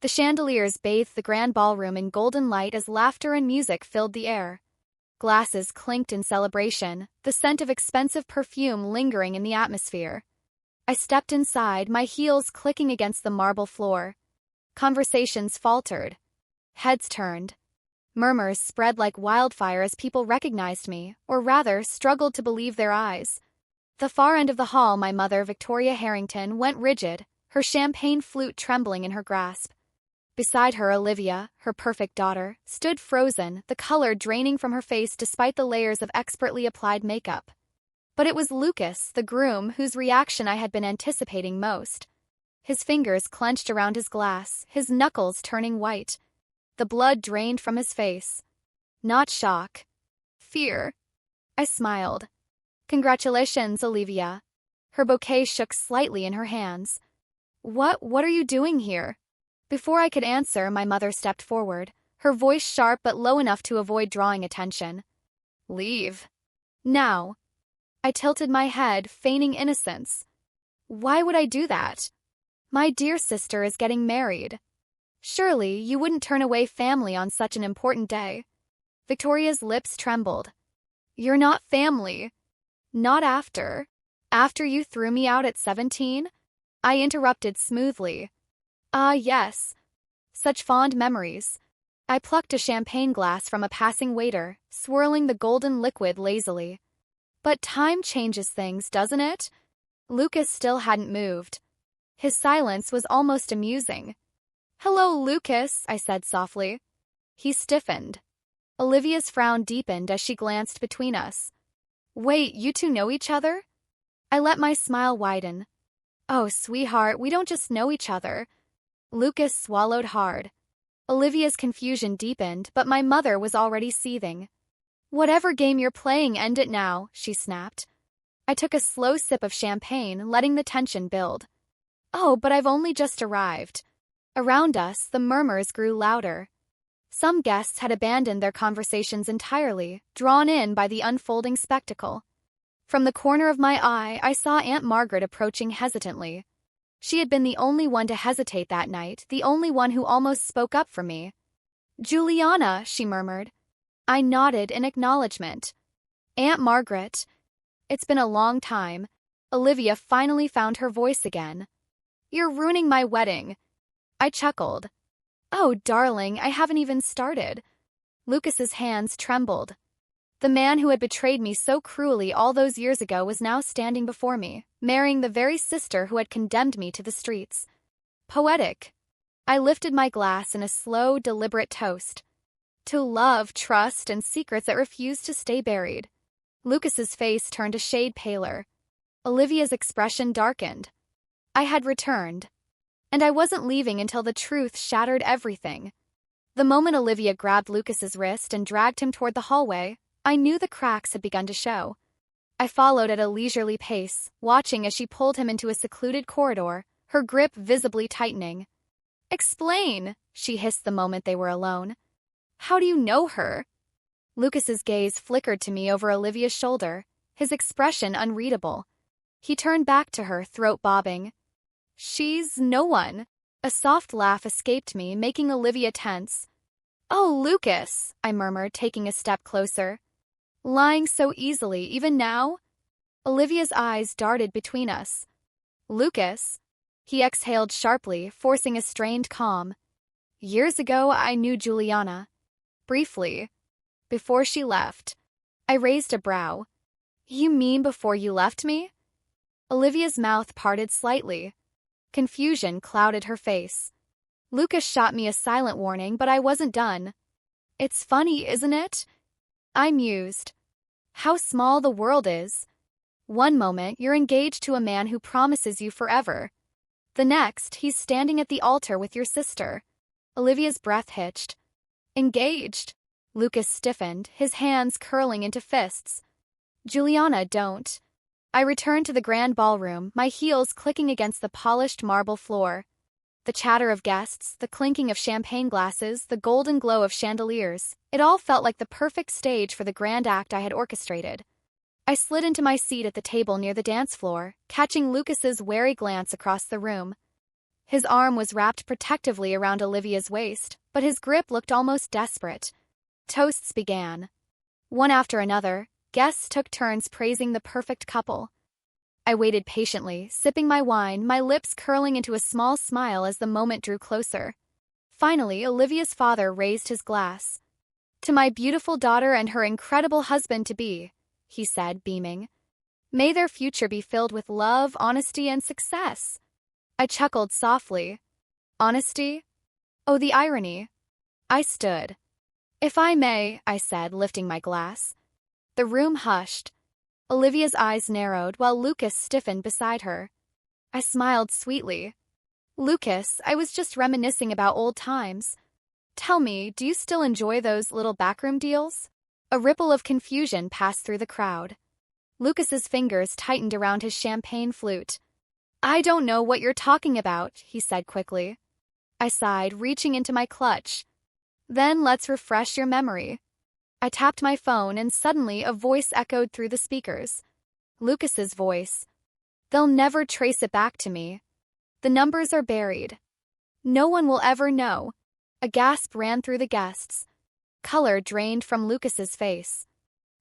The chandeliers bathed the grand ballroom in golden light as laughter and music filled the air. Glasses clinked in celebration, the scent of expensive perfume lingering in the atmosphere. I stepped inside, my heels clicking against the marble floor. Conversations faltered. Heads turned. Murmurs spread like wildfire as people recognized me, or rather, struggled to believe their eyes. The far end of the hall, my mother, Victoria Harrington, went rigid, her champagne flute trembling in her grasp. Beside her, Olivia, her perfect daughter, stood frozen, the color draining from her face despite the layers of expertly applied makeup. But it was Lucas, the groom, whose reaction I had been anticipating most. His fingers clenched around his glass, his knuckles turning white. The blood drained from his face. Not shock. Fear. I smiled. Congratulations, Olivia. Her bouquet shook slightly in her hands. What are you doing here? Before I could answer, my mother stepped forward, her voice sharp but low enough to avoid drawing attention. Leave. Now. I tilted my head, feigning innocence. Why would I do that? My dear sister is getting married. Surely you wouldn't turn away family on such an important day. Victoria's lips trembled. You're not family. Not after. After you threw me out at 17? I interrupted smoothly. Ah, yes. Such fond memories. I plucked a champagne glass from a passing waiter, swirling the golden liquid lazily. But time changes things, doesn't it? Lucas still hadn't moved. His silence was almost amusing. Hello, Lucas, I said softly. He stiffened. Olivia's frown deepened as she glanced between us. Wait, you two know each other? I let my smile widen. Oh, sweetheart, we don't just know each other. Lucas swallowed hard. Olivia's confusion deepened, but my mother was already seething. Whatever game you're playing, end it now, she snapped. I took a slow sip of champagne, letting the tension build. Oh, but I've only just arrived. Around us, the murmurs grew louder. Some guests had abandoned their conversations entirely, drawn in by the unfolding spectacle. From the corner of my eye, I saw Aunt Margaret approaching hesitantly. She had been the only one to hesitate that night, the only one who almost spoke up for me. Juliana, she murmured. I nodded in acknowledgement. Aunt Margaret. It's been a long time. Olivia finally found her voice again. You're ruining my wedding. I chuckled. Oh, darling, I haven't even started. Lucas's hands trembled. The man who had betrayed me so cruelly all those years ago was now standing before me, marrying the very sister who had condemned me to the streets. Poetic. I lifted my glass in a slow, deliberate toast. To love, trust, and secrets that refused to stay buried. Lucas's face turned a shade paler. Olivia's expression darkened. I had returned. And I wasn't leaving until the truth shattered everything. The moment Olivia grabbed Lucas's wrist and dragged him toward the hallway, I knew the cracks had begun to show. I followed at a leisurely pace, watching as she pulled him into a secluded corridor, her grip visibly tightening. Explain, she hissed the moment they were alone. How do you know her? Lucas's gaze flickered to me over Olivia's shoulder, his expression unreadable. He turned back to her, throat bobbing. She's no one. A soft laugh escaped me, making Olivia tense. Oh, Lucas, I murmured, taking a step closer. Lying so easily, even now? Olivia's eyes darted between us. Lucas? He exhaled sharply, forcing a strained calm. Years ago, I knew Juliana. Briefly. Before she left. I raised a brow. You mean before you left me? Olivia's mouth parted slightly. Confusion clouded her face. Lucas shot me a silent warning, but I wasn't done. It's funny, isn't it? I mused. How small the world is. One moment, you're engaged to a man who promises you forever. The next, he's standing at the altar with your sister. Olivia's breath hitched. Engaged. Lucas stiffened, his hands curling into fists. Juliana, don't. I returned to the grand ballroom, my heels clicking against the polished marble floor. The chatter of guests, the clinking of champagne glasses, the golden glow of chandeliers, it all felt like the perfect stage for the grand act I had orchestrated. I slid into my seat at the table near the dance floor, catching Lucas's wary glance across the room. His arm was wrapped protectively around Olivia's waist, but his grip looked almost desperate. Toasts began. One after another, guests took turns praising the perfect couple. I waited patiently, sipping my wine, my lips curling into a small smile as the moment drew closer. Finally, Olivia's father raised his glass. "To my beautiful daughter and her incredible husband-to-be," he said, beaming. "May their future be filled with love, honesty, and success." I chuckled softly. Honesty? Oh, the irony. I stood. "If I may," I said, lifting my glass. The room hushed. Olivia's eyes narrowed while Lucas stiffened beside her. I smiled sweetly. "Lucas, I was just reminiscing about old times. Tell me, do you still enjoy those little backroom deals?" A ripple of confusion passed through the crowd. Lucas's fingers tightened around his champagne flute. "I don't know what you're talking about," he said quickly. I sighed, reaching into my clutch. "Then let's refresh your memory." I tapped my phone and suddenly a voice echoed through the speakers. Lucas's voice. "They'll never trace it back to me. The numbers are buried. No one will ever know." A gasp ran through the guests. Color drained from Lucas's face.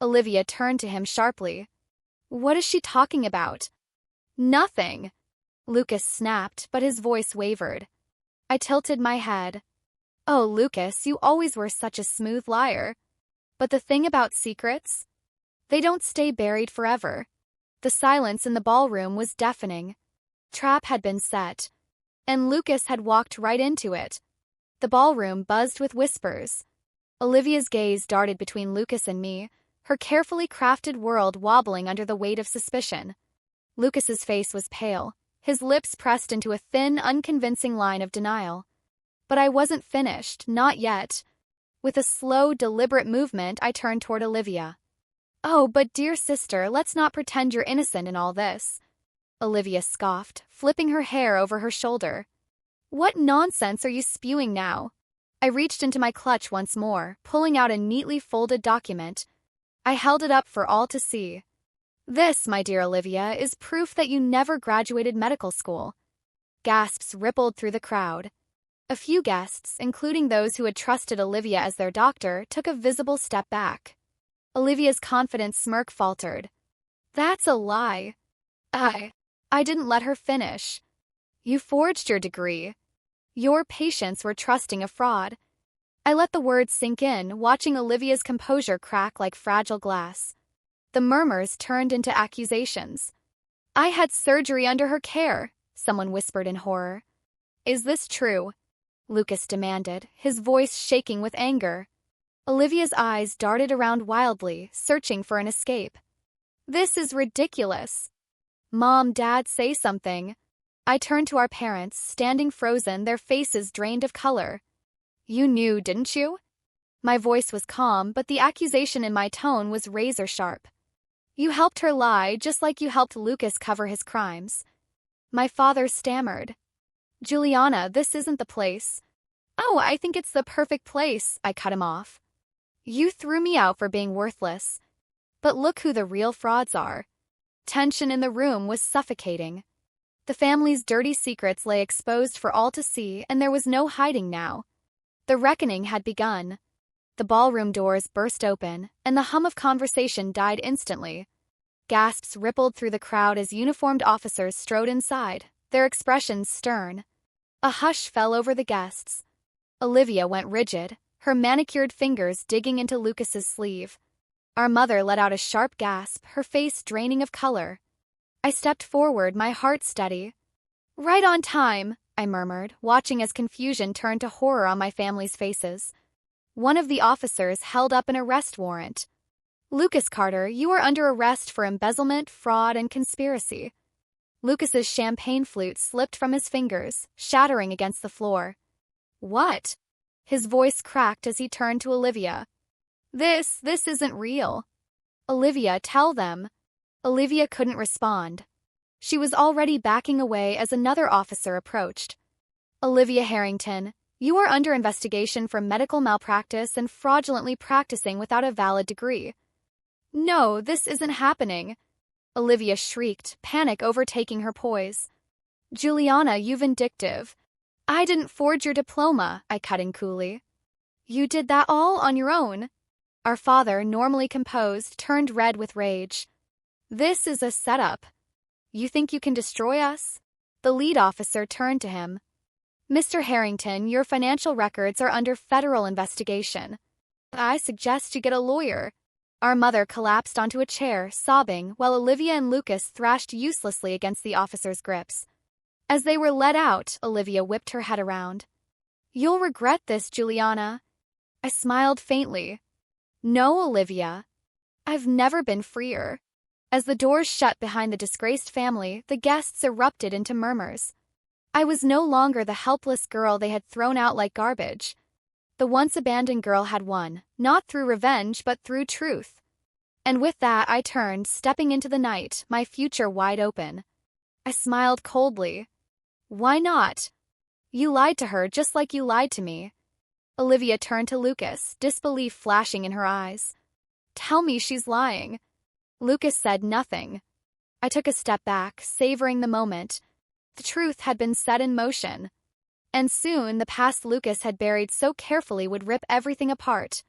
Olivia turned to him sharply. "What is she talking about?" "Nothing," Lucas snapped, but his voice wavered. I tilted my head. "Oh, Lucas, you always were such a smooth liar. But the thing about secrets? They don't stay buried forever." The silence in the ballroom was deafening. Trap had been set, and Lucas had walked right into it. The ballroom buzzed with whispers. Olivia's gaze darted between Lucas and me, her carefully crafted world wobbling under the weight of suspicion. Lucas's face was pale, his lips pressed into a thin, unconvincing line of denial. But I wasn't finished, not yet. With a slow, deliberate movement, I turned toward Olivia. "Oh, but dear sister, let's not pretend you're innocent in all this." Olivia scoffed, flipping her hair over her shoulder. "What nonsense are you spewing now?" I reached into my clutch once more, pulling out a neatly folded document. I held it up for all to see. "This, my dear Olivia, is proof that you never graduated medical school." Gasps rippled through the crowd. A few guests, including those who had trusted Olivia as their doctor, took a visible step back. Olivia's confident smirk faltered. "That's a lie." I didn't let her finish. "You forged your degree. Your patients were trusting a fraud." I let the words sink in, watching Olivia's composure crack like fragile glass. The murmurs turned into accusations. "I had surgery under her care," someone whispered in horror. "Is this true?" Lucas demanded, his voice shaking with anger. Olivia's eyes darted around wildly, searching for an escape. "This is ridiculous." "Mom, Dad, say something." I turned to our parents, standing frozen, their faces drained of color. "You knew, didn't you?" My voice was calm, but the accusation in my tone was razor-sharp. "You helped her lie, just like you helped Lucas cover his crimes." My father stammered. "Juliana, this isn't the place." "Oh, I think it's the perfect place," I cut him off. "You threw me out for being worthless. But look who the real frauds are." Tension in the room was suffocating. The family's dirty secrets lay exposed for all to see, and there was no hiding now. The reckoning had begun. The ballroom doors burst open, and the hum of conversation died instantly. Gasps rippled through the crowd as uniformed officers strode inside, their expressions stern. A hush fell over the guests. Olivia went rigid, her manicured fingers digging into Lucas's sleeve. Our mother let out a sharp gasp, her face draining of color. I stepped forward, my heart steady. "Right on time," I murmured, watching as confusion turned to horror on my family's faces. One of the officers held up an arrest warrant. "Lucas Carter, you are under arrest for embezzlement, fraud, and conspiracy." Lucas's champagne flute slipped from his fingers, shattering against the floor. "What?" His voice cracked as he turned to Olivia. This isn't real." "Olivia, tell them." Olivia couldn't respond. She was already backing away as another officer approached. "Olivia Harrington, you are under investigation for medical malpractice and fraudulently practicing without a valid degree." "No, this isn't happening." Olivia shrieked, panic overtaking her poise. Juliana, you vindictive. I didn't forge your diploma, I cut in coolly. You did that all on your own. Our father, normally composed, turned red with rage. This is a setup. You think you can destroy us? The lead officer turned to him. Mr. Harrington, your financial records are under federal investigation. I suggest you get a lawyer. Our mother collapsed onto a chair, sobbing, while Olivia and Lucas thrashed uselessly against the officer's grips. As they were led out, Olivia whipped her head around. You'll regret this, Juliana. I smiled faintly. No, Olivia. I've never been freer. As the doors shut behind the disgraced family, the guests erupted into murmurs. I was no longer the helpless girl they had thrown out like garbage. The once abandoned girl had won, not through revenge but through truth. And with that I turned, stepping into the night, my future wide open. I smiled coldly. Why not? You lied to her just like you lied to me. Olivia turned to Lucas, disbelief flashing in her eyes. Tell me she's lying. Lucas said nothing. I took a step back, savoring the moment. The truth had been set in motion. And soon the past Lucas had buried so carefully would rip everything apart.